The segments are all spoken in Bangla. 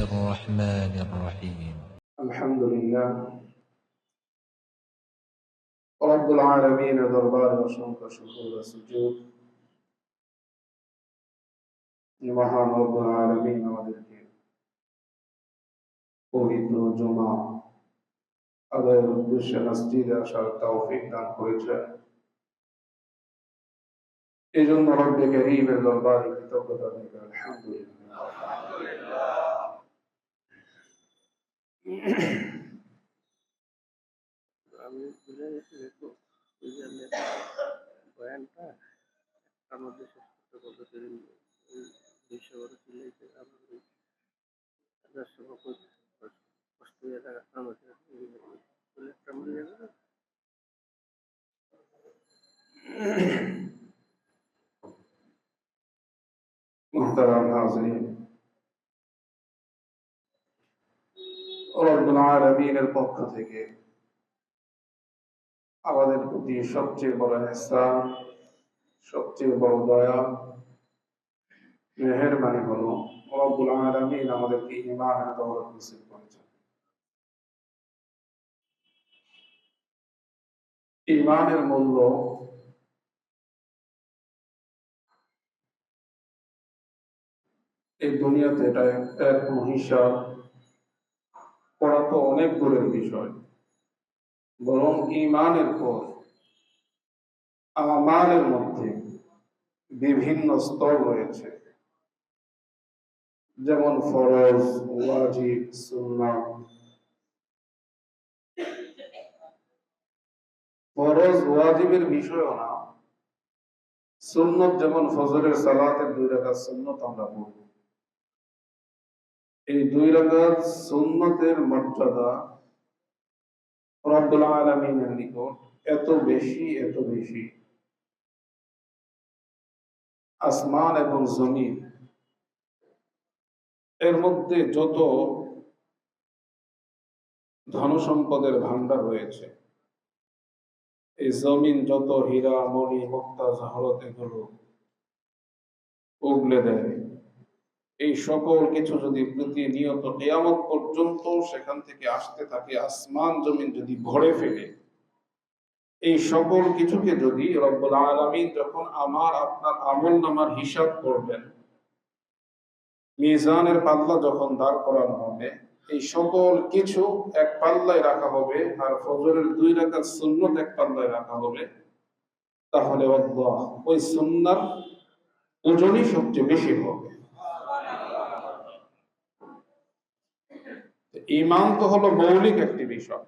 الرحمن الرحيم الحمد لله رب العالمين দরবারে অসংখ্য শুকর ও সুজুদ মহান রব্বুল আলামিন আমাদেরকে পবিত্র জুমা আদায়ের উদ্দেশ্যে মসজিদে আসার তৌফিক দান করেছেন। এই জন্য রব্বে কারীমের দরবারে কৃতজ্ঞতা জানাই আলহামদুলিল্লাহ। আমি ভুলে গেছি দেখো ওই যে বয়ানটা একটার মধ্যে শেষ করতে বলতে সেদিন ওই 200 বড় চিল্লাইতে আমার ওই 1000 কষ্ট হয়ে থাকা আমাকে একটা মনে যাবে মুহতারাম হাজিরিন, রব্বুল আলামিনের পক্ষ থেকে আমাদের প্রতি সবচেয়ে বড় ইহসান, সবচেয়ে বড় দয়া, মেহেরবানি হলো রব্বুল আলামিন আমাদেরকে ঈমানের দৌলত নসিব করেছেন। ঈমানের মূল্য এই দুনিয়াতে এটা এর কোনো হিসাব করা তো অনেক দূরের বিষয়, বরং ঈমানের পর আমালের মধ্যে বিভিন্ন স্তর রয়েছে, যেমন ফরজ, ওয়াজিব, সুন্নাত। ফরজ ওয়াজিবের বিষয়ও না, সুন্নত যেমন ফজরের সালাতের 2 রাকাত সুন্নত আমরা পড়ব, এই 2 রাকাত সুন্নতের মর্যাদা রব্বুল আলামিনের নিকট এত বেশি আসমান এবং জমিন এর মধ্যে যত ধন সম্পদের ভান্ডার রয়েছে, এই জমিন যত হীরা মণি মুক্তা জহরত এগুলো উগলে দেয়, এই সকল কিছু যদি প্রতিনিয়ত কিয়ামত পর্যন্ত সেখান থেকে আসতে থাকে, আসমান জমিন যদি ভরে ফেলে, এই সকল কিছুকে যদি রব্বুল আলামিন যখন আমার আপনার আমলনামার হিসাব করবেন, মিজানের পাল্লা যখন দাঁড় করানো হবে, এই সকল কিছু এক পাল্লায় রাখা হবে, আর ফজরের 2 রাকাত সুন্নত এক পাল্লায় রাখা হবে, তাহলে আল্লাহ ওই সুন্নাত ওজনই সবচেয়ে বেশি হবে। ঈমান তো হলো মৌলিক একটি বিষয়।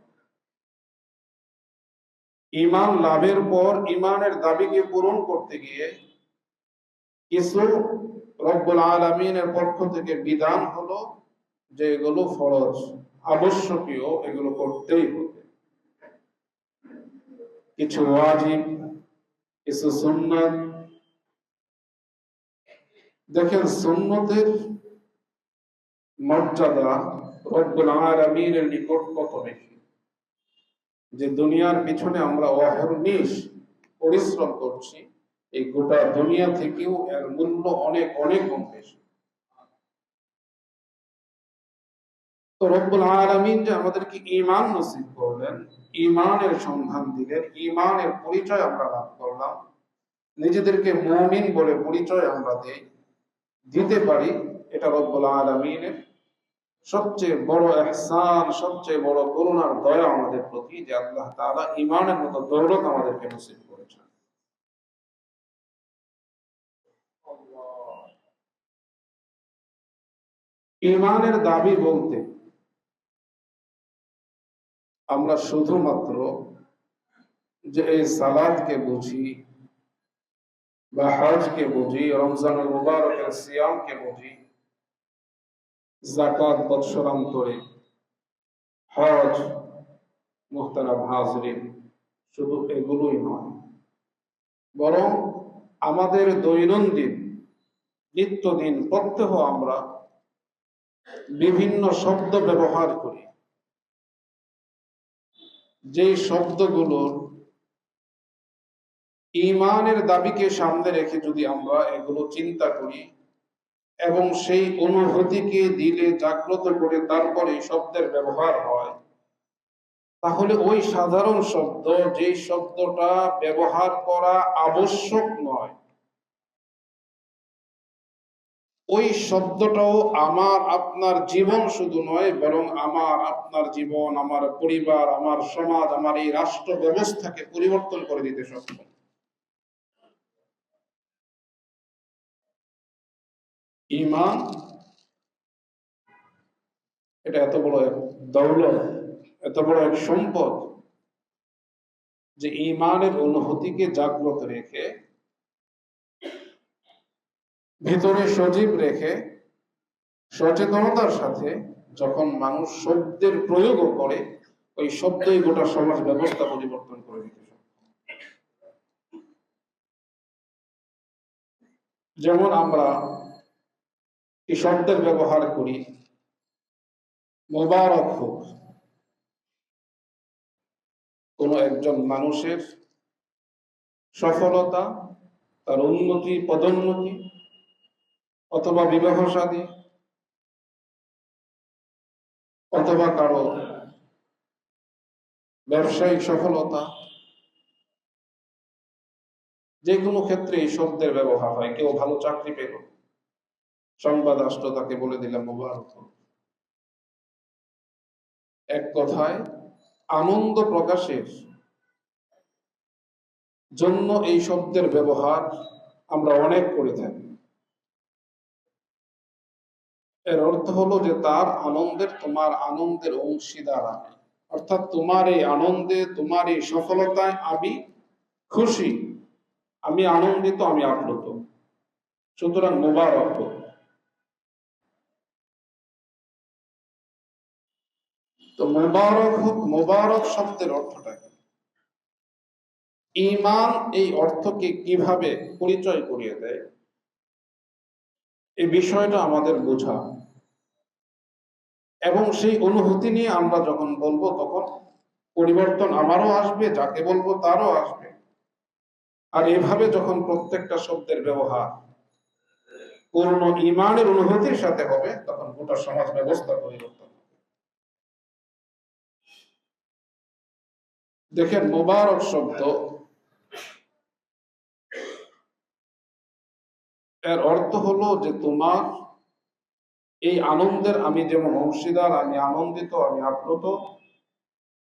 ঈমান লাভের পর ঈমানের দাবিকে পূরণ করতে গিয়ে কিছু রব্বুল আলামিনের পক্ষ থেকে বিধান হলো যে এগুলো ফরজ, আবশ্যকীয়, এগুলো করতেই হবে। কিছু ওয়াজিব, কিছু সুন্নাত। দেখেন সুন্নতের মর্যাদা রব্বুল আলামিনের নিকট কত বেশি, যে দুনিয়ার পিছনে আমরা অহর্নিশ পরিশ্রম করছি, এই গোটা দুনিয়া থেকেও এর মূল্য অনেক গুণ বেশি। তো রব্বুল আলামিন যে আমাদেরকে ঈমান নসিব করলেন, ঈমানের সন্ধান দিলেন, ঈমানের পরিচয় আমরা লাভ করলাম, নিজেদেরকে মুমিন বলে পরিচয় আমরা দিতে পারি, এটা রব্বুল আলামিনের সবচেয়ে বড় ইহসান, সবচেয়ে বড় করুণার দয়া আমাদের প্রতি, যে আল্লাহ তাআলা ঈমানের মতো দৌলত আমাদেরকে নসিব করেছেন। ঈমানের দাবি বলতে আমরা শুধুমাত্র যে এই সালাতকে বুঝি বা হজকে বুঝি, রমজানুল মুবারকের সিয়ামকে বুঝি, যাকাত বৎসরান্তরে, হজ, মুহতারাম হাজরিন, শুধু এগুলোই নয়, বরং আমাদের দৈনন্দিন নিত্যদিন প্রত্যহ আমরা বিভিন্ন শব্দ ব্যবহার করি, যে শব্দগুলোর ঈমানের দাবিকে সামনে রেখে যদি আমরা এগুলো চিন্তা করি, এবং সেই অনুভূতিকে দিলে জাগ্রত করে তারপরে এই শব্দের ব্যবহার হয়, তাহলে ওই সাধারণ শব্দ, যে শব্দটা ব্যবহার করা আবশ্যক নয়, ওই শব্দটাও আমার আপনার জীবন শুধু নয়, বরং আমার আপনার জীবন, আমার পরিবার, আমার সমাজ, আমার এই রাষ্ট্র ব্যবস্থাকে পরিবর্তন করে দিতে সক্ষম। ঈমান এটা এত বড় এক দৌলত, এত বড় এক সম্পদ, যে ঈমানের অনুভূতিকে জাগ্রত রেখে, ভিতরে সজীব রেখে, সচেতনতার সাথে যখন মানুষ শব্দের প্রয়োগও করে, ওই শব্দই গোটা সমাজ ব্যবস্থা পরিবর্তন করে দিতে সক্ষম। যেমন আমরা এই শব্দের ব্যবহার করি, মোবারক হোক, কোন একজন মানুষের সফলতা, তার উন্নতি, পদোন্নতি, অথবা বিবাহ শাদী, অথবা কারো ব্যবসায়িক সফলতা, যে কোনো ক্ষেত্রে এই শব্দের ব্যবহার হয়। কেউ ভালো চাকরি পেল, সংবাদ আসলো, তাকে বলে দিলাম মোবারক হোক। এক কথায় আনন্দ প্রকাশের জন্য এই শব্দের ব্যবহার আমরা অনেক করে থাকি। এর অর্থ হলো যে তার আনন্দের, তোমার আনন্দের অংশীদার আমি, অর্থাৎ তোমার এই আনন্দে, তোমার এই সফলতায় আমি খুশি, আমি আনন্দিত, আমি আপ্লুত, সুতরাং মোবারক হোক। তো মোবারক হোক, মোবারক শব্দের অর্থটা কি? ঈমান এই অর্থকে কিভাবে পরিচয় করিয়ে দেয়, এই বিষয়টা আমাদের বোঝা, এবং সেই অনুভূতি নিয়ে আমরা যখন বলবো, তখন পরিবর্তন আমারও আসবে, যাকে বলবো তারও আসবে। আর এভাবে যখন প্রত্যেকটা শব্দের ব্যবহার পূর্ণ ঈমানের অনুভূতির সাথে হবে, তখন গোটা সমাজ ব্যবস্থা পরিবর্তন হবে। দেখেন, মোবারক শব্দ এর অর্থ হলো যে তোমার এই আনন্দের আমি যেমন অংশীদার, আমি আনন্দিত, আমি আপ্লুত,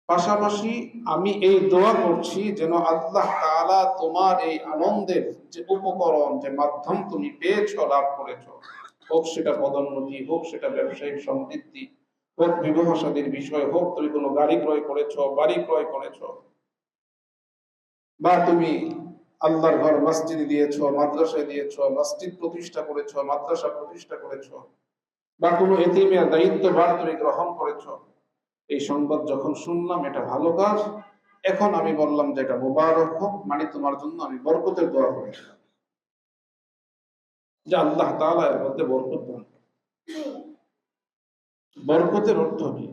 পাশাপাশি আমি এই দোয়া করছি যেন আল্লাহ তাআলা তোমার এই আনন্দের যে উপকরণ, যে মাধ্যম তুমি পেয়েছ, লাভ করেছ, হোক সেটা পদোন্নতি, হোক সেটা ব্যবসায়িক সমৃদ্ধি, হোক বিবাহ শাদীর বিষয়, হোক তুমি কোনো গাড়ি ক্রয় করেছ, বাড়ি ক্রয় করেছ, বা তুমি আল্লাহর ঘর মসজিদ দিয়েছ, মাদ্রাসায় দিয়েছ, মসজিদ প্রতিষ্ঠা করেছ, মাদ্রাসা প্রতিষ্ঠা করেছ, বা কোনো এতিমের দায়িত্বভার তুমি গ্রহণ করেছ, এই সংবাদ যখন শুনলাম, এটা ভালো কাজ। এখন আমি বললাম যে এটা মোবারক হোক, মানে তোমার জন্য আমি বরকতের দোয়া করেছিলাম, যে আল্লাহ তাআলা এর মধ্যে বরকত দান। বরকতের অর্থ কি?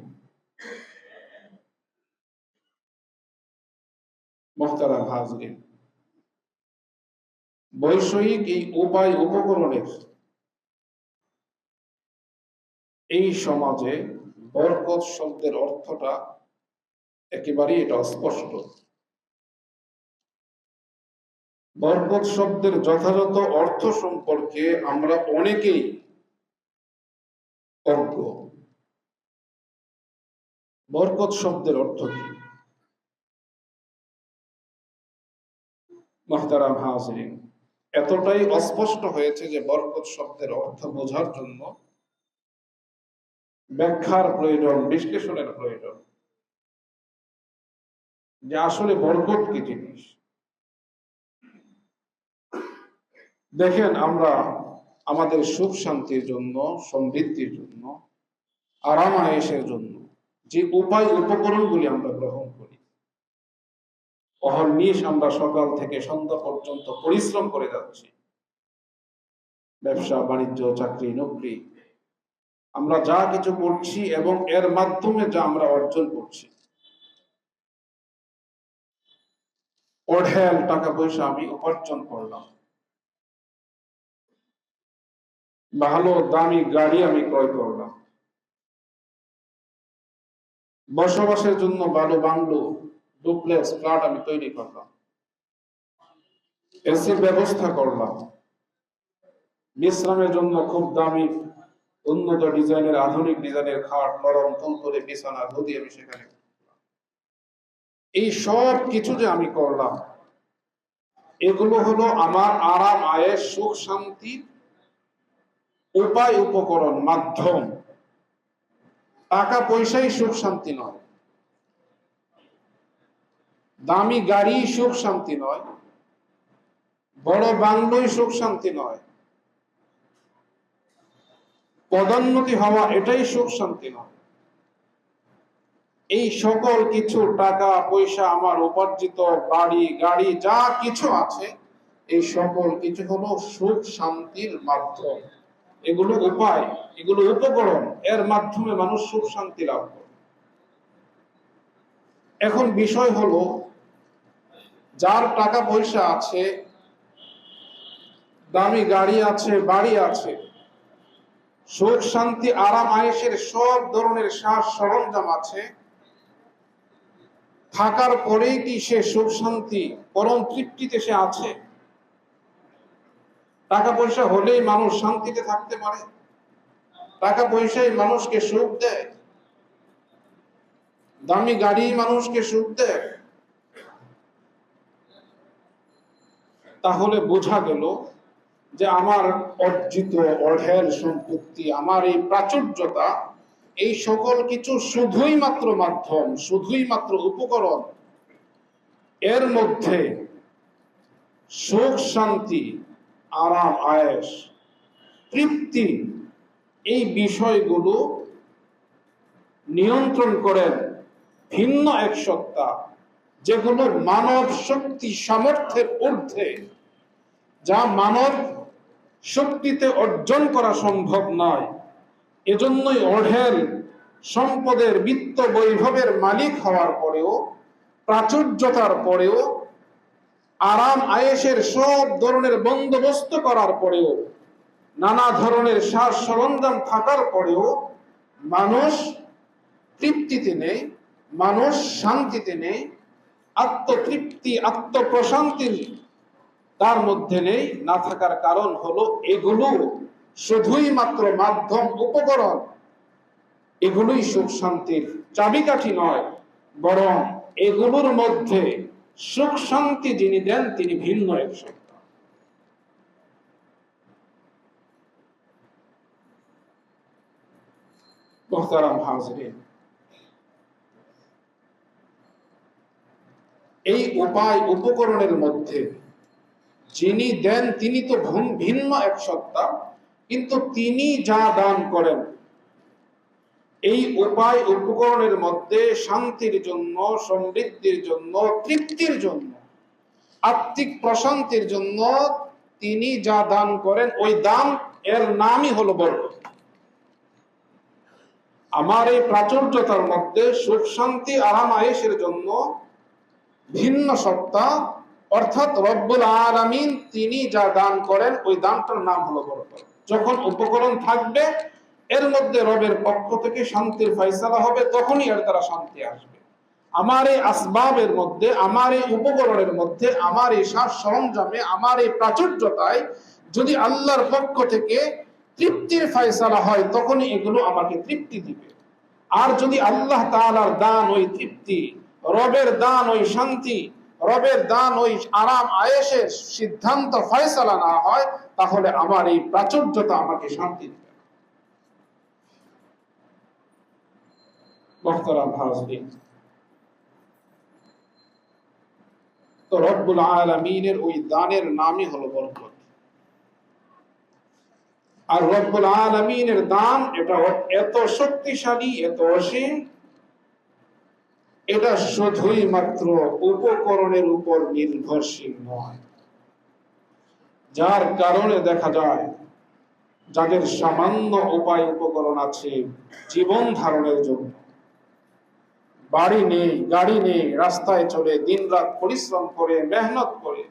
মুহতারাম হাজরিন, বৈষয়িক এই উপায় উপকরণের এই সমাজে বরকত শব্দের অর্থটা একেবারেই এটা অস্পষ্ট। বরকত শব্দের যথাযথ অর্থ সম্পর্কে আমরা অনেকেই অজ্ঞ। বরকত শব্দের অর্থ কি? মুহতারাম হাজরিন, এতটাই অস্পষ্ট হয়েছে যে বরকত শব্দের অর্থ বোঝার জন্য ব্যাখ্যার প্রয়োজন, বিশ্লেষণের প্রয়োজন, যে আসলে বরকত কি জিনিস। দেখেন, আমরা আমাদের সুখ শান্তির জন্য, সমৃদ্ধির জন্য, আরাম আয়েশের জন্য যে উপায় উপকরণগুলি আমরা গ্রহণ করি, অহর্নিশ আমরা সকাল থেকে সন্ধ্যা পর্যন্ত পরিশ্রম করে যাচ্ছি, ব্যবসা বাণিজ্য, চাকরি নকরি, আমরা যা কিছু করছি এবং এর মাধ্যমে যা আমরা অর্জন করছি, অঢেল টাকা পয়সা আমি উপার্জন করলাম, ভালো দামি গাড়ি আমি ক্রয় করলাম, বসবাসের জন্য ভালো বাংলো, ডুপ্লেক্স ফ্ল্যাট আমি তৈরি করলাম, এসির ব্যবস্থা করলাম, বিশ্রামের জন্য খুব দামি উন্নত ডিজাইনের আধুনিক ডিজাইনের খাট, নরম তুলতুলে বিছানা, গদি আমি সেখানে। এই সব কিছু যে আমি করলাম, এগুলো হলো আমার আরাম, আয়েশ, সুখ, শান্তি উপায়, উপকরণ, মাধ্যম। টাকা পয়সাই সুখ শান্তি নয়, দামি গাড়ি সুখ শান্তি নয়, বড় বাংলোই সুখ শান্তি নয়, পদোন্নতি হওয়া এটাই সুখ শান্তি নয়। এই সকল কিছু টাকা পয়সা, আমার উপার্জিত বাড়ি গাড়ি যা কিছু আছে, এই সকল কিছু হলো সুখ শান্তির মাধ্যম। এগুলো উপায়, এগুলো উপকরণ, এর মাধ্যমে মানুষ সুখ শান্তি লাভ করে। এখন বিষয় হলো, যার টাকা পয়সা আছে, দামি গাড়ি আছে, বাড়ি আছে, সুখ শান্তি আরাম আয়েশের সব ধরনের সাজ সরঞ্জাম আছে, থাকার পরেই কি সে সুখ শান্তি পরম তৃপ্তিতে সে আছে? টাকা পয়সা হলেই মানুষ শান্তিতে থাকতে পারে? টাকা পয়সাই মানুষকে সুখ দেয়? দামি গাড়ি মানুষকে সুখ দেয়? তাহলে বোঝা গেল যে আমার অর্জিত অঢেল সম্পত্তি, আমার এই প্রাচুর্যতা, এই সকল কিছু শুধুই মাত্র মাধ্যম, শুধুই মাত্র উপকরণ। এর মধ্যে সুখ শান্তি, আরাম আয়েশ, তৃপ্তি, এই বিষয়গুলো নিয়ন্ত্রণ করেন ভিন্ন এক সত্তা, যেগুলো মানব শক্তি সামর্থ্যের ঊর্ধ্বে, যা মানব শক্তিতে অর্জন করা সম্ভব নয়। এজন্যই অঢেল সম্পদের, বিত্ত বৈভবের মালিক হওয়ার পরেও, প্রাচুর্যতার পরেও, আরাম আয়েশের সব ধরনের বন্দোবস্ত করার পরেও, নানা ধরনের সাজ সরঞ্জাম থাকার পরেও মানুষ তৃপ্তিতে নেই, মানুষ শান্তিতে নেই, আত্মতৃপ্তি, আত্মপ্রশান্তি তার মধ্যে নেই। না থাকার কারণ হলো এগুলো শুধুই মাত্র মাধ্যম, উপকরণ। এগুলোই সুখ শান্তির চাবিকাঠি নয়, বরং এগুলোর মধ্যে সুখ শান্তি যিনি দেন তিনি ভিন্ন এক সত্তা। মুহতারাম হাজরিন, এই উপায় উপকরণের মধ্যে যিনি দেন তিনি তো ভিন্ন এক সত্তা, কিন্তু তিনি যা দান করেন এই উপায় উপকরণের মধ্যে শান্তির জন্য, সমৃদ্ধির জন্য, তৃপ্তির জন্য, আত্মিক প্রশান্তির জন্য তিনি যা দান করেন, ওই দান, এর নামই হলো বরকত। আমার এই প্রাচুর্যতার মধ্যে সুখ শান্তি আরাম আয়েশের জন্য ভিন্ন সত্তা, অর্থাৎ রব্বুল আলামিন তিনি যা দান করেন ওই দানটার নাম হলো বরকত। যখন উপকরণ থাকবে, এর মধ্যে রবের পক্ষ থেকে শান্তির ফয়সালা হবে, তখনই এর দ্বারা শান্তি আসবে। আমার এই আসবাবের মধ্যে, আমার এই উপকরণের মধ্যে, আমার এই সাজ সরঞ্জামে, আমার এই প্রাচুর্যতায় যদি আল্লাহর পক্ষ থেকে তৃপ্তির ফয়সালা হয়, তখনই এগুলো আমাকে তৃপ্তি দিবে। আর যদি আল্লাহ তাআলার দান ওই তৃপ্তি, রবের দান ওই শান্তি, রবের দান ওই আরাম আয়েশের সিদ্ধান্ত ফয়সালা না হয়, তাহলে আমার এই প্রাচুর্যতা আমাকে শান্তি দিবে। মুহতারাম হাজরিন, তো রব্বুল আলামিনের ওই দানের নামই হলো বরকত। আর রব্বুল আলামিনের দান এটা এত শক্তিশালী, এত অসীম, এটা শুধুই মাত্র উপকরণের উপর নির্ভরশীল নয়। যার কারণে দেখা যায় যাদের সামান্য উপায় উপকরণ আছে জীবন ধারণের জন্য, বাড়ি নেই, গাড়ি নেই, রাস্তায় চলে, দিন রাত পরিশ্রম করে, মেহনত করে,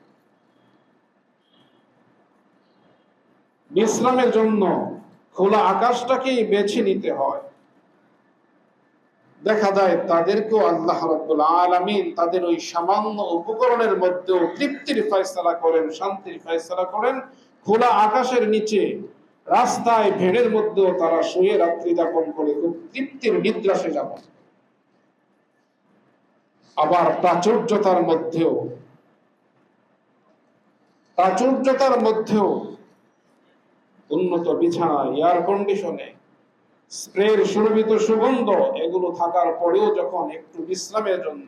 বিশ্রামের জন্য খোলা আকাশটাকেই বেছে নিতে হয়। দেখা যায় তাদেরকেও আল্লাহ রাব্বুল আলামিন তাদের ওই সামান্য উপকরণের মধ্যেও তৃপ্তির ফয়সালা করেন, শান্তির ফয়সালা করেন। খোলা আকাশের নিচে রাস্তায় ভেড়ের মধ্যেও তারা শুয়ে রাত্রি যাপন করে খুব তৃপ্তির নিদ্রাসে যাপন। আবার প্রাচুর্যতার মধ্যেও উন্নত বিছানা, এয়ার কন্ডিশনে, স্প্রের সুরভিত সুগন্ধ, এগুলো থাকার পরেও যখন একটু বিশ্রামের জন্য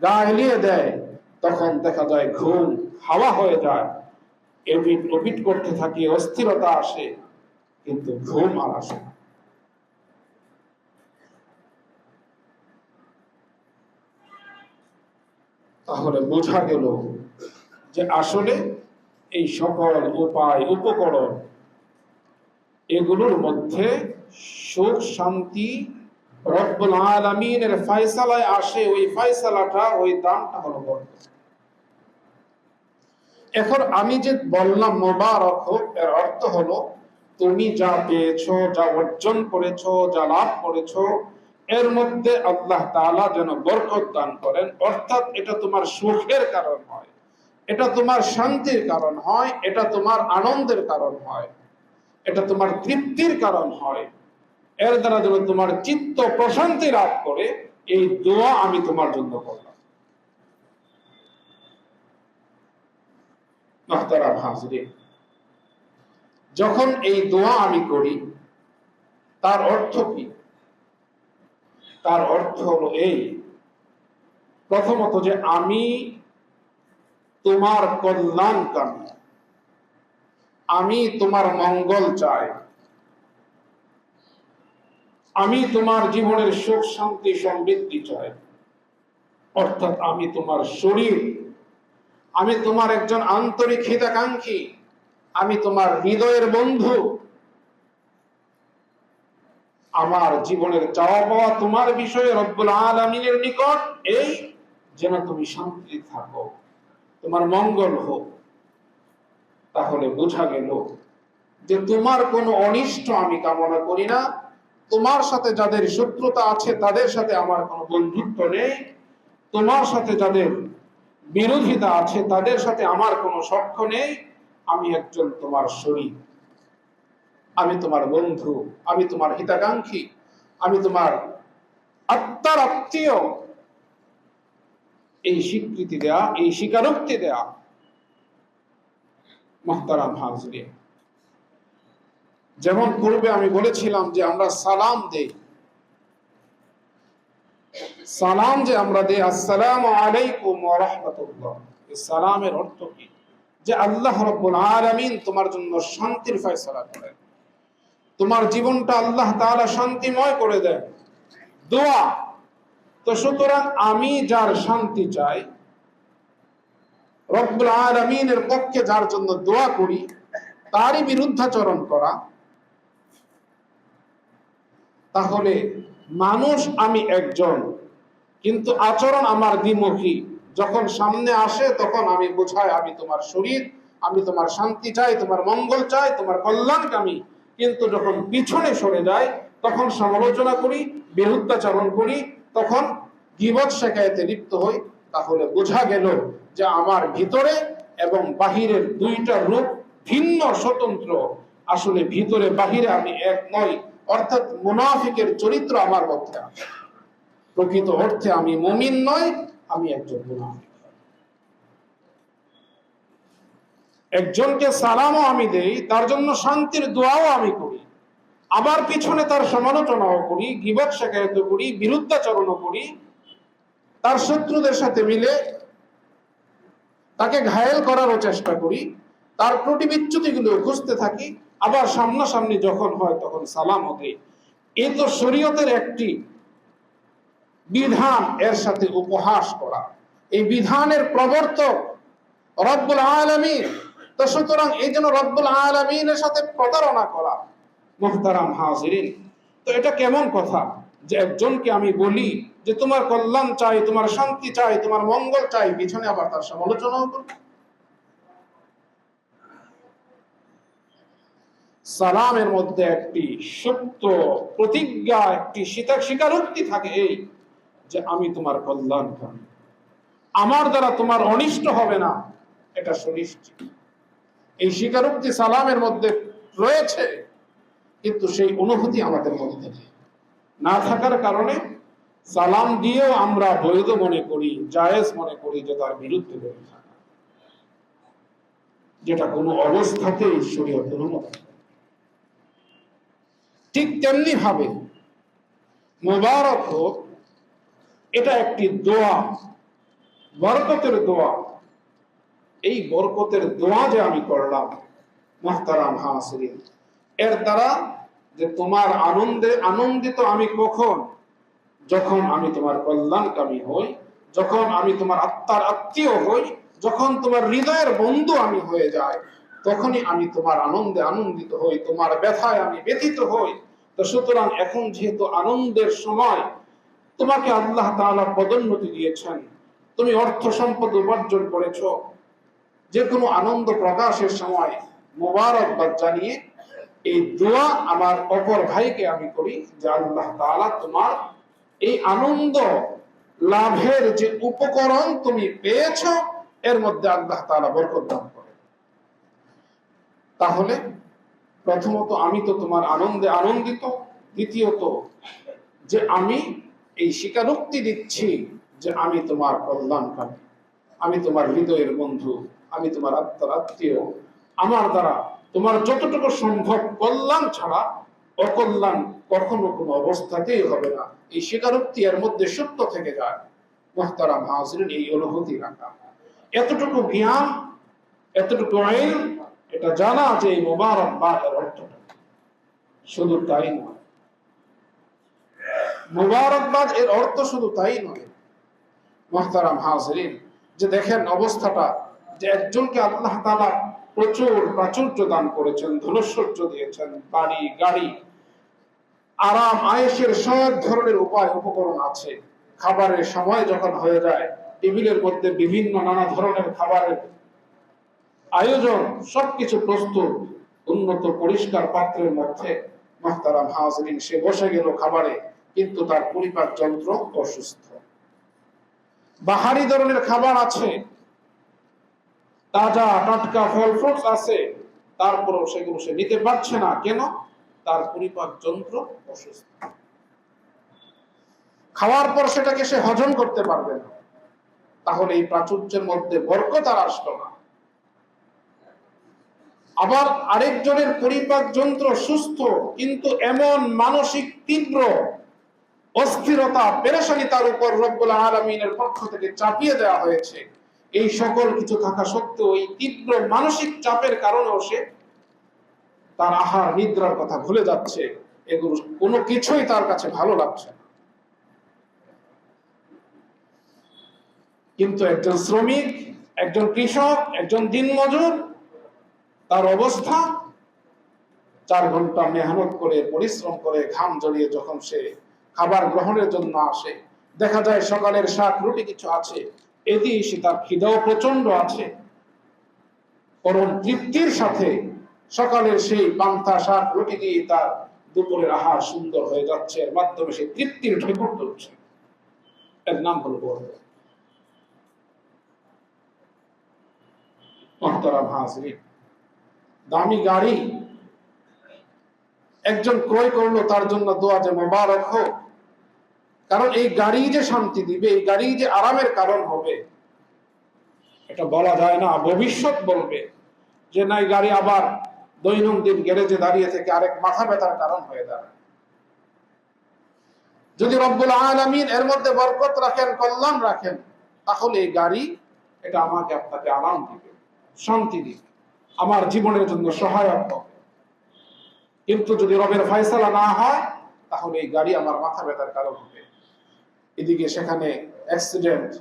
গা এলিয়ে দেয়, তখন দেখা যায় ঘুম হাওয়া হয়ে যায়, এপিট ওপিট করতে থাকি, অস্থিরতা আসে, কিন্তু ঘুম আর আসে না। তাহলে বোঝা গেল যে আসলে এই সকল উপায় উপকরণ, এগুলোর মধ্যে সুখ শান্তি রব্বুল আলামিনের ফয়সালায় আসে। ওই ফয়সালাটা, ওই দামটা হলো বরকত। এখন আমি যে বললাম মোবারক হোক, এর অর্থ হলো তুমি যা পেয়েছো, যা অর্জন করেছো, যা লাভ করেছো, এর মধ্যে আল্লাহ তাআলা যেন বরকত দান করেন। অর্থাৎ এটা তোমার সুখের কারণ হয়, এটা তোমার শান্তির কারণ হয়, এটা তোমার আনন্দের কারণ হয়, এটা তোমার তৃপ্তির কারণ হয়। এর দ্বারা যেন তোমার চিত্ত প্রশান্তি লাভ করে, এই দোয়া আমি তোমার জন্য করলাম। মুহতারাম হাজিরিন, যখন এই দোয়া আমি করি, তার অর্থ কি? তার অর্থ হলো এই, প্রথমত যে আমি তোমার কল্যাণকামী, আমি তোমার মঙ্গল চাই, আমি তোমার জীবনের সুখ শান্তি সমৃদ্ধি চাই। অর্থাৎ আমি তোমার শরীর, আমি তোমার একজন আন্তরিক হিতাকাঙ্ক্ষী, আমি তোমার হৃদয়ের বন্ধু। আমার জীবনের চাওয়া পাওয়া তোমার বিষয়ে রব্বুল আলামিনের নিকট এই, যেন তুমি শান্তি থাকো, তোমার মঙ্গল হোক। তাহলে বোঝা গেল যে তোমার কোনো অনিষ্ট আমি কামনা করি না, তোমার সাথে যাদের শত্রুতা আছে তাদের সাথে আমার কোনো বন্ধুত্ব নেই, তোমার সাথে যাদের বিরোধিতা আছে তাদের সাথে আমার কোনো সখ্য নেই। আমি একজন তোমার শরীর, আমি তোমার বন্ধু, আমি তোমার হিতাকাঙ্ক্ষী, আমি তোমার আত্মার আত্মীয়। এই স্বীকৃতি দেয়া, এই স্বীকারোক্তি দেয়া। মুহতারাম হাজিরিন, যেমন পূর্বে আমি বলেছিলাম যে আমরা সালাম দেই, সালাম যে আমরা দেই, আসসালামু আলাইকুম ওয়া রাহমাতুল্লাহ, এই সালামের অর্থ কি? যে আল্লাহ রাব্বুল আলামিন তোমার জন্য শান্তির ফয়সালা করেন, তোমার জীবনটা আল্লাহ তাআলা শান্তিময় করে দেন। দোয়া তো, সুতরাং আমি যার শান্তি চাই, রব্বুল আলামিনের পক্ষে যার জন্য দোয়া করি, তারই বিরুদ্ধাচরণ করা, তাহলে মানুষ আমি একজন, কিন্তু আচরণ আমার দ্বিমুখী। যখন সামনে আসে তখন আমি বোঝাই আমি তোমার শরীর, আমি তোমার শান্তি চাই, তোমার মঙ্গল চাই, তোমার কল্যাণকামী। কিন্তু যখন পিছনে সরে যায় তখন সমালোচনা করি, বিরুদ্ধাচরণ করি, তখন গীবত শিকায়েতে লিপ্ত হই। তাহলে বোঝা গেল যে আমার ভিতরে এবং বাহিরের দুইটা রূপ ভিন্ন, স্বতন্ত্র। আসলে ভিতরে বাহিরে আমি এক নই, অর্থাৎ মুনাফিকের চরিত্র আমার মধ্যে আছে। প্রকৃত অর্থে আমি মুমিন নই, আমি একজন মুনাফিক। একজনকে সালামও আমি দেই, তার জন্য শান্তির দোয়াও আমি করি, আবার পিছনে তার সমালোচনাও করি, গীবত শিকায়ত করি, বিরুদ্ধাচরণও করি, তার শত্রুদের সাথে মিলে তাকে ঘায়েল করারও চেষ্টা করি, তার ত্রুটি বিচ্যুতিগুলো খুঁজতে থাকি, আবার সামনাসামনি যখন হয় তখন সালামও দেই। এই তো শরীয়তের একটি বিধান, এর সাথে উপহাস করা। এই বিধানের প্রবর্তক রব্বুল আলামিন, তো সুতরাং এই জন্য রব্বুল আলামিনের সাথে প্রতারণা করা। মুহতারাম হাজিরিন, তো এটা কেমন কথা যে একজনকে আমি বলি যে তোমার কল্যাণ চাই, তোমার শান্তি চাই, তোমার মঙ্গল চাই, পিছনে আবার তার সমালোচনাও করি। সালামের মধ্যে একটি সুপ্ত প্রতিজ্ঞা, একটি স্বীকারোক্তি থাকে, এই যে আমি তোমার কল্যাণকামী, আমার দ্বারা তোমার অনিষ্ট হবে না, এটা সুনিশ্চিত। এই স্বীকারোক্তি সালামের মধ্যে রয়েছে, কিন্তু সেই অনুভূতি আমাদের মধ্যে না থাকার কারণে সালাম দিয়েও আমরা বৈধ মনে করি, জায়েজ মনে করি, যে তার বিরুদ্ধে বেরিয়ে থাকা, যেটা কোনো অবস্থাতেই শরীয়ত অনুমোদন করে। ঠিক তেমনি ভাবে মুবারক হোক, এটা একটি দোয়া, বরকতের দোয়া। এই বরকতের দোয়া যে আমি করলাম মুহতারাম হাজিরিন, এর দ্বারা যে তোমার আনন্দে আনন্দিত আমি কখন, যখন আমি তোমার কল্যাণকামী হই, যখন আমি তোমার আত্মার আত্মীয় হই, যখন তোমার হৃদয়ের বন্ধু আমি হয়ে যাই, তখনই আমি তোমার আনন্দে আনন্দিত হই, তোমার ব্যথায় আমি ব্যথিত হই। তো সুতরাং এখন যেহেতু আনন্দের সময়, তোমাকে আল্লাহ তাআলা পদোন্নতি দিয়েছেন, তুমি অর্থ সম্পদ উপার্জন করেছো, যে কোনো আনন্দ প্রকাশের সময় মোবারকবাদ জানিয়ে এই দোয়া আমার অপর ভাইকে আমি করি যে আল্লাহ তাআলা তোমার এই আনন্দ লাভের যে উপকরণ তুমি পেয়েছো, এর মধ্যে আল্লাহ তাআলা বরকত দান করে। তাহলে প্রথমত আমি তো তোমার আনন্দে আনন্দিত, দ্বিতীয়ত যে আমি এই স্বীকারোক্তি দিচ্ছি যে আমি তোমার কল্যাণকামী, আমি তোমার হৃদয়ের বন্ধু, আমি তোমার আত্মার আত্মীয়, আমার দ্বারা তোমার যতটুকু সম্ভব কল্যাণ ছাড়া অকল্যাণ কখনো কোনো অবস্থাতেই হবে না। এই স্বীকারোক্তি এর মধ্যে সত্য থেকে যায়। মুহতারাম হাজিরিন, এই অনুভূতি রাখা, এতটুকু জ্ঞান, এতটুকু ইলম, এটা জানা যে এই মুবারকবাদের অর্থটা, শুধু তাই নয়, মুবারকবাদ এর অর্থ শুধু তাই নয় মুহতারাম হাজিরিন, যে দেখেন অবস্থাটা, যে একজনকে আল্লাহ তাআলা প্রচুর প্রাচুর্য দান করেছেন, ধনৈশ্বর্য দিয়েছেন, বাড়ি গাড়ি, আরাম আয়েশের সব ধরনের উপায় উপকরণ আছে, খাবারের সময় যখন হয়ে যায় টেবিলের মধ্যে বিভিন্ন নানা ধরনের খাবারের আয়োজন, সবকিছু প্রস্তুত উন্নত পরিষ্কার পাত্রের মধ্যে। মুহতারাম হাজিরিন, সে বসে গেল খাবারে, কিন্তু তার পরিপাক যন্ত্র অসুস্থ। বাহারি ধরনের খাবার আছে, তাজা টাটকা ফল ফ্রুটস আছে, তারপরেও সেগুলো সে নিতে পারছে না, কেন? তার পরিপাক যন্ত্র অসুস্থ। খাওয়ার পর সেটাকে সে হজম করতে পারবে না, তাহলে এই প্রাচুর্যের মধ্যে বরকত আর আসলো না। আবার আরেকজনের পরিপাক যন্ত্র সুস্থ, কিন্তু এমন মানসিক তীব্র অস্থিরতা, পেরেশানি তার উপর রব্বুল আলামিনের পক্ষ থেকে চাপিয়ে দেওয়া হয়েছে। এই সকল কিছু থাকা সত্ত্বেও এই তীব্র মানসিক চাপের কারণেও সে তার আহার নিদ্রার কথা ভুলে যাচ্ছে, এগুলো কোনো কিছুই তার কাছে ভালো লাগছে না। কিন্তু একজন শ্রমিক, একজন কৃষক, একজন দিনমজুর, তার অবস্থা 4 ঘন্টা মেহনত করে, পরিশ্রম করে, ঘাম ঝরিয়ে যখন সে খাবার গ্রহণের জন্য আসে, দেখা যায় সকালের শাক রুটি কিছু আছে, এদিকে সে তার খিদাও প্রচন্ড আছে, পরম তৃপ্তির সাথে সকালের সেই পান্তা শাক রুটি দিয়ে তার দুপুরের আহার সুন্দর হয়ে যাচ্ছে, এর মাধ্যমে সে তৃপ্তির ঢেকুর তুলছে। এর নাম হলো বরকত। মুহতারাম হাজিরিন, দামি গাড়ি একজন ক্রয় করলো, তার জন্য দোয়া যে মোবারক হোক, কারণ এই গাড়ি যে শান্তি দিবে, এই গাড়ি যে আরামের কারণ হবে, এটা বলা যায় না। ভবিষ্যৎ বলবে যে না, এই গাড়ি আবার দৈনন্দিন গ্যারেজে দাঁড়িয়ে থেকে আরেক মাথা ব্যথার কারণ হয়ে দাঁড়ায়। যদি রব্বুল আলামিন এর মধ্যে বরকত রাখেন, কল্যাণ রাখেন, তাহলে এই গাড়ি এটা আমাকে আপনাকে আরাম দিবে, শান্তি দিবে, আমার জীবনের জন্য সহায়ক হবে। কিন্তু যদি রবের ফয়সালা না হয়, তাহলে এই গাড়ি আমার মাথা ব্যথার কারণ হবে। এদিকে সেখানে অ্যাক্সিডেন্ট,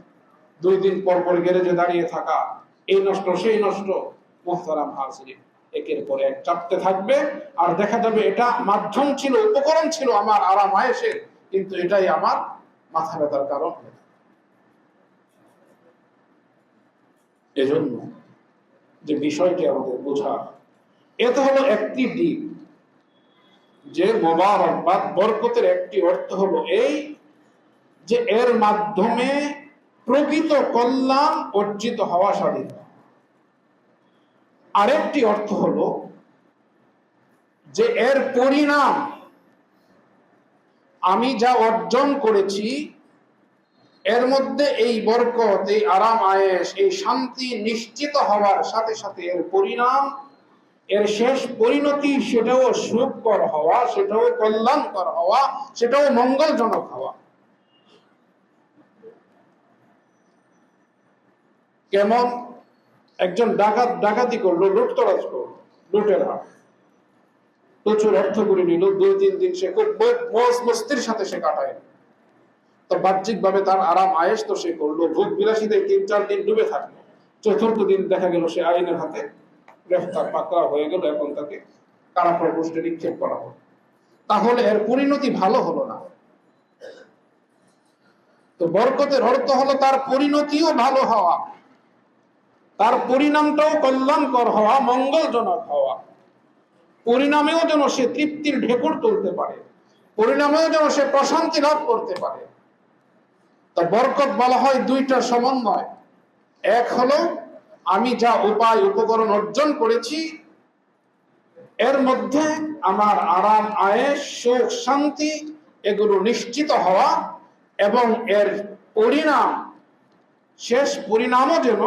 2 দিন পর পর গ্যারেজে দাঁড়িয়ে থাকা, এই নষ্ট সেই নষ্ট। মুহতারাম হাজিরিন, একের পর এক চাপতে থাকবে, আর দেখা যাবে এটা মাধ্যম ছিল, উপকরণ ছিল আমার আরাম আয়েশের, কিন্তু এটাই আমার মাথা ব্যথার কারণ। এজন্য যে বিষয়টি আমাদের বোঝা, এটা হলো একটি দিক, যে মোবারক বা বরকতের একটি অর্থ হলো এই যে এর মাধ্যমে প্রকৃত কল্যাণ অর্জিত হওয়া সাধিত। আরেকটি অর্থ হলো যে এর পরিণাম আমি যা অর্জন করেছি এর মধ্যে এই বরকত, এই আরাম আয়েশ, এই শান্তি নিশ্চিত হওয়ার সাথে সাথে এর পরিণাম, এর শেষ পরিণতি সেটাও সুখকর হওয়া, সেটাও কল্যাণকর হওয়া, সেটাও মঙ্গলজনক হওয়া। কেমন? একজন ডাকাত ডাকাতি করলো, লুটতরাজ করলো, লুটেরা প্রচুর অর্থ করে নিল, 2-3 দিন সে খুব মৌজ মস্তির সাথে সে কাটায়। তো বাহ্যিক ভাবে তার আরাম আয়েশ তো সে করলো, ভোগ বিলাসীতে 3-4 দিন ডুবে থাকলো। চতুর্থ দিন দেখা গেল সে আইনের হাতে গ্রেফতার, পাকড়াও হয়ে গেল, এখন তাকে কারা প্রকোষ্ঠে নিক্ষেপ করা হলো। তাহলে এর পরিণতি ভালো হলো না। তো বরকতের অর্থ হলো তার পরিণতিও ভালো হওয়া, তার পরিণামটাও কল্যাণকর হওয়া, মঙ্গলজনক হওয়া, পরিণামেও যেন সে তৃপ্তির ঢেকুর তুলতে পারে, পরিণামেও যেন সে প্রশান্তি লাভ করতে পারে। তা বরকত বলা হয় দুইটা সমন্বয়। এক হলো আমি যা উপায় উপকরণ অর্জন করেছি এর মধ্যে আমার আরাম আয়েশ, সুখ শান্তি এগুলো নিশ্চিত হওয়া, এবং এর পরিণাম, শেষ পরিণামও যেন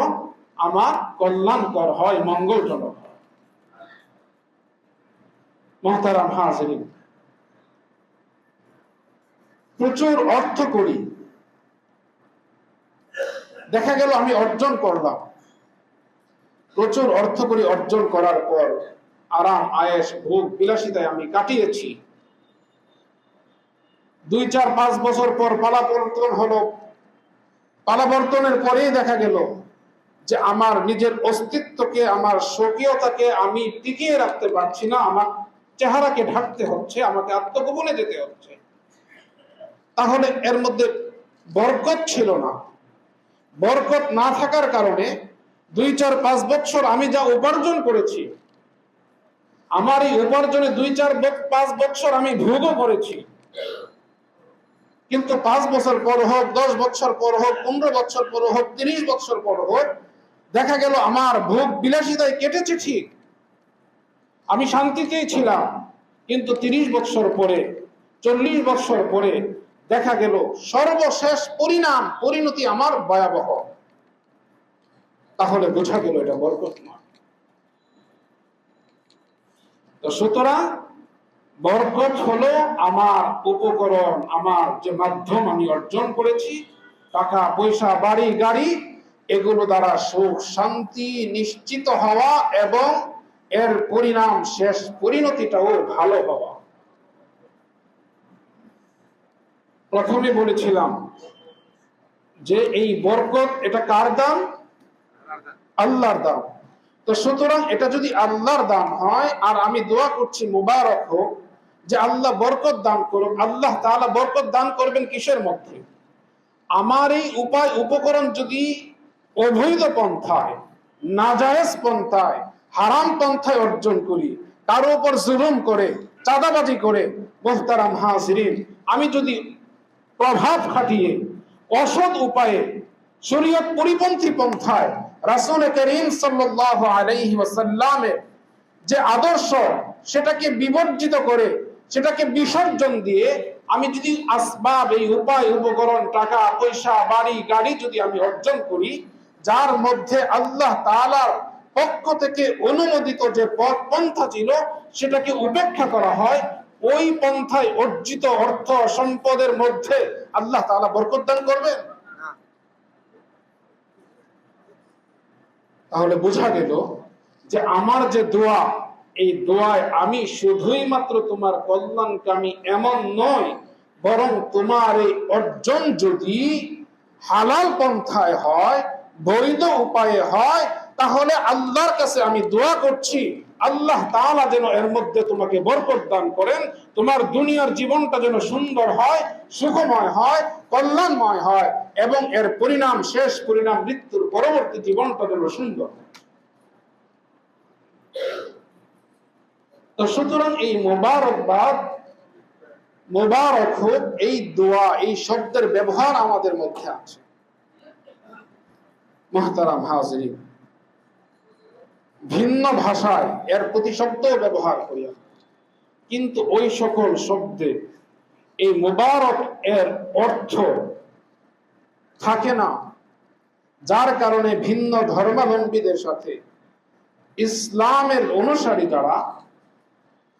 আমার কল্যাণকর হয়, মঙ্গলজনক হয়। মুহতারাম হাজিরিন, প্রচুর অর্থ করি, দেখা গেল আমি অর্জন করলাম, প্রচুর অর্থ করি, অর্জন করার পর আরাম আয়েশ ভোগ বিলাসিতায় আমি কাটিয়েছি। 2-4-5 বছর পর পালাবর্তন হলো, পালাবর্তনের পরেই দেখা গেল যে আমার নিজের অস্তিত্বকে, আমার স্বকীয়তাকে আমি টিকিয়ে রাখতে পারছি না, আমার চেহারাকে ঢাকতে হচ্ছে, আমাকে আত্মগোপনে যেতে হচ্ছে। তাহলে এর মধ্যে বরকত ছিল না। বরকত না থাকার কারণে 2-4-5 বছর আমি যা উপার্জন করেছি, আমার এই উপার্জনে 2-4-5 বছর আমি ভোগও করেছি, কিন্তু 5 বছর পর হোক, 10 বছর পর হোক, 15 বছর পর হোক, 30 বছর পর হোক, দেখা গেল আমার ভোগ বিলাসিতায় কেটেছে ঠিক, আমি শান্তিতেই ছিলাম, কিন্তু 30 বছর পরে, 40 বছর পরে দেখা গেল সর্বশেষ পরিণাম, পরিণতি আমার ভয়াবহ। তাহলে বোঝা গেল এটা বরকত নয়। তো সুতরাং বরকত হলো আমার উপকরণ, আমার যে মাধ্যম আমি অর্জন করেছি, টাকা পয়সা, বাড়ি গাড়ি, এগুলো দ্বারা সুখ শান্তি নিশ্চিত হওয়া এবং এর পরিণাম, শেষ পরিণতিটাও ভালো হওয়া। প্রথমে বলেছিলাম যে এই বরকত এটা কার দান? আল্লাহর দান। তো সুতরাং এটা যদি আল্লাহর দান হয়, আর আমি দোয়া করছি মুবারক হোক, যে আল্লাহ বরকত দান করুন। আল্লাহ তাআলা বরকত দান করবেন কিসের মধ্যে? আমার এই উপায় উপকরণ যদি অবৈধ পন্থায়, নাজায়েজ পন্থায়, হারাম পন্থায় অর্জন করি, কারো উপর জুলুম করে, চাঁদাবাজি করে, মুহতারাম হাজিরিন, আমি যদি প্রভাব খাটিয়ে অসৎ উপায়ে শরীয়ত পরিপন্থী পন্থায় রাসূল করিম সাল্লাল্লাহু আলাইহি ওয়াসাল্লামের যে আদর্শ সেটাকে বিবর্জিত করে, সেটাকে বিসর্জন দিয়ে আমি যদি আসবাব, এই উপায় উপকরণ, টাকা পয়সা, বাড়ি গাড়ি যদি আমি অর্জন করি, যার মধ্যে আল্লাহ তাআলার পক্ষ থেকে অনুমোদিত যে পথ পন্থা ছিল সেটাকে উপেক্ষা করা হয়, ওই পন্থায় অর্জিত অর্থ সম্পদের মধ্যে আল্লাহ তাআলা বরকত দান করবেন? তাহলে বোঝা গেল যে আমার যে দোয়া, এই দোয়ায় আমি শুধুই মাত্র তোমার কল্যাণকামী এমন নয়, বরং তোমার এই অর্জন যদি হালাল পন্থায় হয়, বৈধ উপায়ে হয়, তাহলে আল্লাহর কাছে আমি দোয়া করছি আল্লাহ তাআলা যেন এর মধ্যে তোমাকে বরকত দান করেন, তোমার দুনিয়ার জীবনটা যেন সুন্দর হয়, সুখময় হয়, কল্যাণময় হয়, এবং এর পরিণাম, শেষ পরিণাম, মৃত্যুর পরবর্তী জীবনটা যেন সুন্দর হয়। তো সুতরাং এই মোবারকবাদ, মোবারক হোক, এই দোয়া, এই শব্দের ব্যবহার আমাদের মধ্যে আছে। মুহতারাম হাজিরিন, ভিন্ন ভাষায় এর প্রতিশব্দ ব্যবহার করি, কিন্তু ওই সকল শব্দে এই মোবারক এর অর্থ থাকে না, যার কারণে ভিন্ন ধর্মাবলম্বীদের সাথে ইসলামের অনুসারী যারা,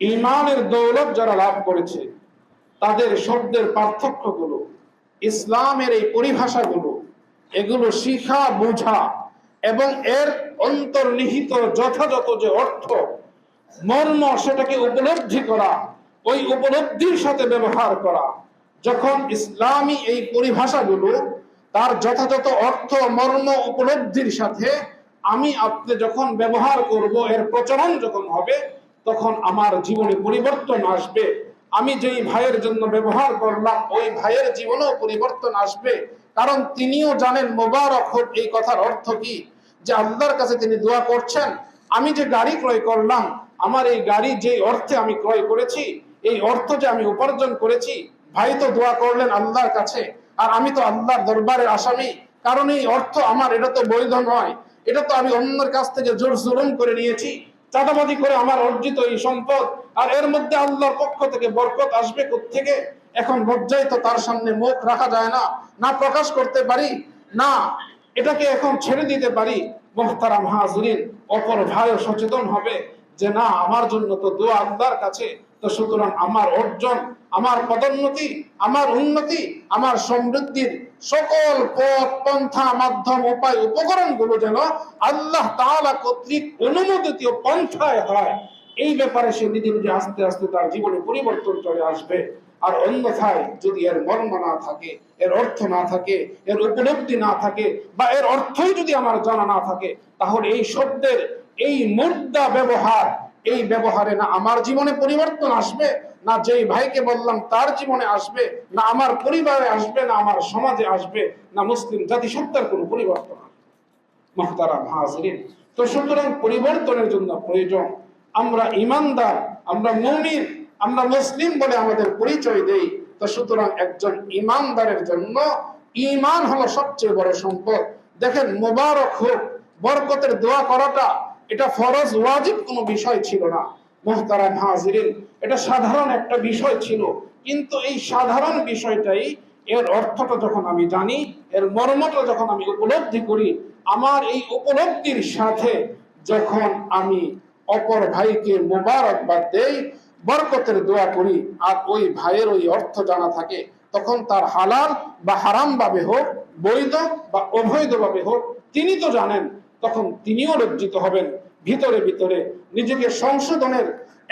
ঈমানের দৌলত যারা লাভ করেছে, তাদের শব্দের পার্থক্যগুলো, ইসলামের এই পরিভাষাগুলো, এগুলো শিখা বোঝা এবং এর অন্তর্নিহিত যথাযথ যে অর্থ মর্ম, সেটাকে উপলব্ধি করা, ওই উপলব্ধির সাথে ব্যবহার করা। যখন ইসলামী এই পরিভাষাগুলো তার যথাযথ অর্থ মর্ম উপলব্ধির সাথে আমি আপনি যখন ব্যবহার করব, এর প্রচলন যখন হবে, তখন আমার জীবনে পরিবর্তন আসবে। আমি যেই ভাইয়ের জন্য ব্যবহার করলাম, ওই ভাইয়ের জীবনেও পরিবর্তন আসবে, কারণ তিনিও জানেন মোবারক হোক এই কথার অর্থ কি। যে আল্লাহর কাছে তিনি দোয়া করছেন, আমি যে গাড়ি ক্রয় করলাম, আমার এই গাড়ি যে অর্থে আমি ক্রয় করেছি, এই অর্থ যে আমি উপার্জন করেছি, ভাই তো দোয়া করলেন আল্লাহর কাছে, আর আমি তো আল্লাহর দরবারের আসামি, কারণ এই অর্থ আমার, এটা তো বৈধ নয়, এটা তো আমি অন্যের কাছ থেকে জোর জুলুম করে নিয়েছি, চাঁদাবাজি করে আমার অর্জিত এই সম্পদ, আর এর মধ্যে আল্লাহর পক্ষ থেকে বরকত আসবে কোত্থেকে? এখন লজ্জায় তো তার সামনে মুখ রাখা যায় না, না প্রকাশ করতে পারি, না এটাকে এখন ছেড়ে দিতে পারি। মুহতারাম হাজিরিন, অপর ভাইও সচেতন হবে যে না, আমার জন্য তো দোয়া আল্লাহর কাছে, তো সুতরাং আমার অর্জন, আমার পদোন্নতি, আমার উন্নতি, আমার সমৃদ্ধির সকল পথ পন্থা মাধ্যম উপায় উপকরণগুলো যেন আল্লাহ তাআলা কর্তৃক অনুমোদিত পন্থায় হয়, এই ব্যাপারে সে নিজে নিজে আস্তে আস্তে তার জীবনে পরিবর্তন চলে আসবে। আর অন্যথায় যদি এর মর্ম না থাকে, এর অর্থ না থাকে, এর উপলব্ধি না থাকে, বা এর অর্থই যদি আমার জানা না থাকে, তাহলে এই শব্দের এই মুদ্রা ব্যবহার, এই ব্যবহারে না আমার জীবনে পরিবর্তন আসবে, না যেই ভাইকে বললাম তার জীবনে আসবে, না আমার পরিবারে আসবে, না আমার সমাজে আসবে, না মুসলিম জাতিসত্তার কোনো পরিবর্তন আসবে। মুহতারাম হাজিরিন, তো সুতরাং পরিবর্তনের জন্য প্রয়োজন আমরা ইমানদার, আমরা মুমিন, আমরা মুসলিম বলে আমাদের পরিচয় দেই। তো সুতরাং একজন ইমানদারের জন্য ঈমান হলো সবচেয়ে বড় সম্পদ। দেখেন, মোবারক হোক, বরকতের দোয়া করাটা এটা ফরজ ওয়াজিব কোনো বিষয় ছিল না। মুহতারাম হাজিরিন, এটা সাধারণ একটা বিষয় ছিল, কিন্তু এই সাধারণ বিষয়টাই এর অর্থটা যখন আমি জানি, এর মর্মটা যখন আমি উপলব্ধি করি, আমার এই উপলব্ধির সাথে যখন আমি অপর ভাইকে মোবারকবাদ দেই, বরকতের দোয়া করি, আর ওই ভাইয়ের ওই অর্থ জানা থাকে, তখন তার হালাল বা হারাম ভাবে হোক, বৈধ বা অবৈধ ভাবে হোক, তিনি তো জানেন, তখন তিনিও লজ্জিত হবেন। ভিতরে ভিতরে নিজেকে সংশোধনের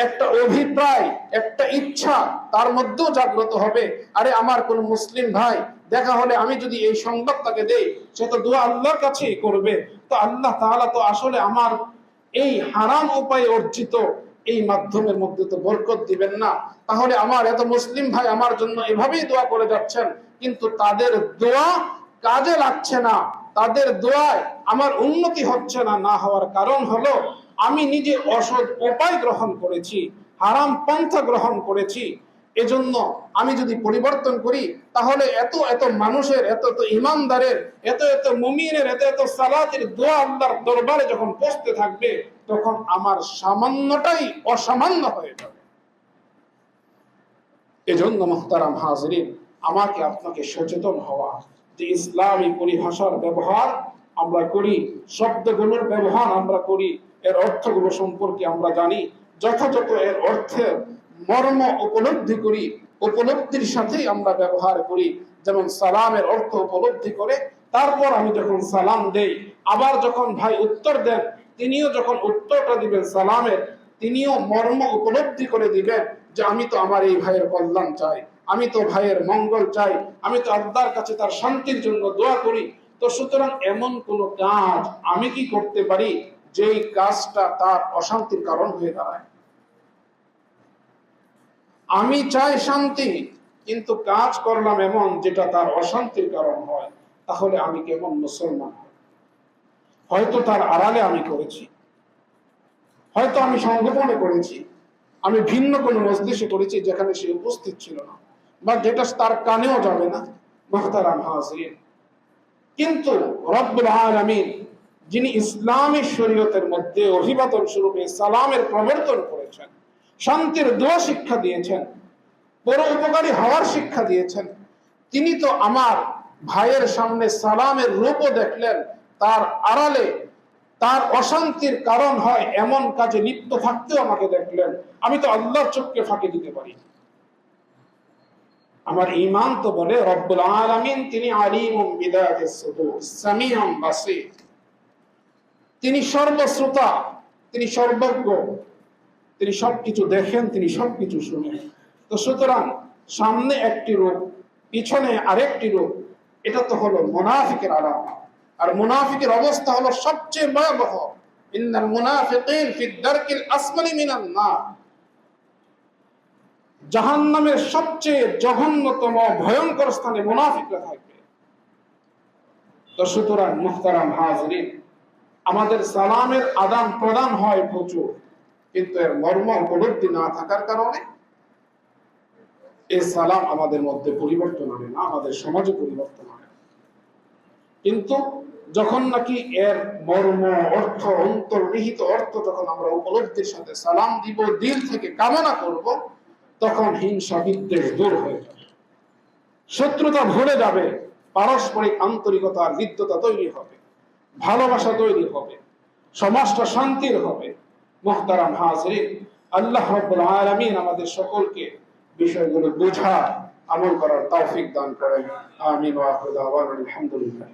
একটা অভিপ্রায়, একটা ইচ্ছা তার মধ্যেও জাগ্রত হবে। আরে আমার কোন মুসলিম ভাই দেখা হলে আমি যদি এই সংবাদ তাকে দেই, সে তো দোয়া আল্লাহর কাছেই করবে, তো আল্লাহ তাআলা তো আসলে আমার এই হারাম উপায়ে অর্জিত এই মাধ্যমের মধ্যে তো বরকত দিবেন না। তাহলে আমার এত মুসলিম ভাই আমার জন্য এভাবেই দোয়া করে যাচ্ছেন, কিন্তু তাদের দোয়া কাজে লাগছে না, তাদের দোয়ায় আমার উন্নতি হচ্ছে না। না হওয়ার কারণ হলো আমি নিজে অসৎ উপায় গ্রহণ করেছি, হারাম পন্থা গ্রহণ করেছি। এজন্য আমি যদি পরিবর্তন করি, তাহলে এত এত মানুষের, এত এত ইমানদারের, এত এত মুমিনের, এত এত সালাতের দোয়া আল্লাহর দরবারে যখন পৌঁছতে থাকবে, তখন আমার সামান্যটাই অসামান্য হয়ে যাবে। এজন্য মুহতারাম হাজিরিন, আমাকে আপনাকে সচেতন হওয়া যে ইসলামী পরিভাষার ব্যবহার আমরা করি, শব্দগুলোর ব্যবহার আমরা করি, এর অর্থগুলো সম্পর্কে আমরা জানি, যথাযথ এর অর্থের মর্ম উপলব্ধি করি, উপলব্ধির সাথেই আমরা ব্যবহার করি। যেমন সালামের অর্থ উপলব্ধি করে তারপর আমি যখন সালাম দেই, আবার যখন ভাই উত্তর দেন, তিনিও যখন উত্তরটা দিবেন সালামের, তিনিও মর্ম উপলব্ধি করে দিবেন যে আমি তো আমার এই ভাইয়ের কল্যাণ চাই, আমি তো ভাইয়ের মঙ্গল চাই, আমি তো আল্লাহর কাছে তার শান্তির জন্য দোয়া করি। তো সুতরাং এমন কোন কাজ আমি কি করতে পারি যেই কাজটা তার অশান্তির কারণ হয়ে দাঁড়ায়? আমি চাই শান্তি, কিন্তু কাজ করলাম এমন যেটা তার অশান্তির কারণ হয়, তাহলে আমি কেমন মুসলমান? হয়তো তার আড়ালে আমি করেছি, হয়তো আমি সংগোপনে করেছি, আমি ভিন্ন কোনো মজলিসে করেছি যেখানে সে উপস্থিত ছিল না, বা যেটা তার কানেও যাবে না। মুহতারাম হাজিরিন, কিন্তু রব্বুল আলামিন যিনি ইসলামী শরীয়তের মধ্যে অভিবাদন স্বরূপে সালামের প্রবর্তন করেছেন, শান্তির দোয়া শিক্ষা দিয়েছেন, বড় উপকারী হওয়ার শিক্ষা দিয়েছেন, তিনি তো আমার ভাইয়ের সামনে সালামের রূপও দেখলেন, তার আড়ালে তার অশান্তির কারণ হয় এমন কাজে লিপ্ত থাকতেও আমাকে দেখলেন। আমি তো আল্লাহর চোখকে ফাঁকি দিতে পারি। আমার ঈমান তো বলে রব্বুল আলামিন তিনি আলিমুম বিদাতিস সুদূর সামিউম বাসীর, তিনি সর্বশ্রোতা, তিনি সর্বজ্ঞ, তিনি সবকিছু দেখেন, তিনি সবকিছু শুনেন। তো সুতরাং সামনে একটি রূপ, পিছনে আরেকটি রূপ, এটা তো হলো মুনাফিকের আলামত। আর মুনাফিকের অবস্থা হলো সবচেয়ে ভয়াবহ। ইন্নাল মুনাফিকিন ফি দারকিল আসফালি মিনান নার, জাহান্নামের সবচেয়ে জঘন্যতম ভয়ঙ্কর স্থানে মুনাফিকরা থাকবে। তো সুতরাং মুহতারাম হাজিরিন, আমাদের সালামের আদান প্রদান হয় প্রচুর, কিন্তু এর মর্ম উপলব্ধি না থাকার কারণে এই সালাম আমাদের মধ্যে পরিবর্তন আনে না, আমাদের সমাজে পরিবর্তন আনে। কিন্তু যখন নাকি এর মর্ম, অর্থ, অন্তর্নিহিত অর্থ যখন আমরা উপলব্ধির সাথে সালাম দিব, দিল থেকে কামনা করব, তখন হিংসা বিদ্বেষ দূর হয়ে যাবে, শত্রুতা ভুলে যাবে, পারস্পরিক আন্তরিকতা আর হৃদ্যতা তৈরি হবে, ভালোবাসা তৈরি হবে, সমাজটা শান্তির হবে। মুহতারাম হাজিরিন, আল্লাহ রাব্বুল আলামিন আমাদের সকলকে বিষয়গুলো বোঝা, আমল করার তৌফিক দান করেন। আমিন ওয়া আখিরু দাওয়ানা আলহামদুলিল্লাহ।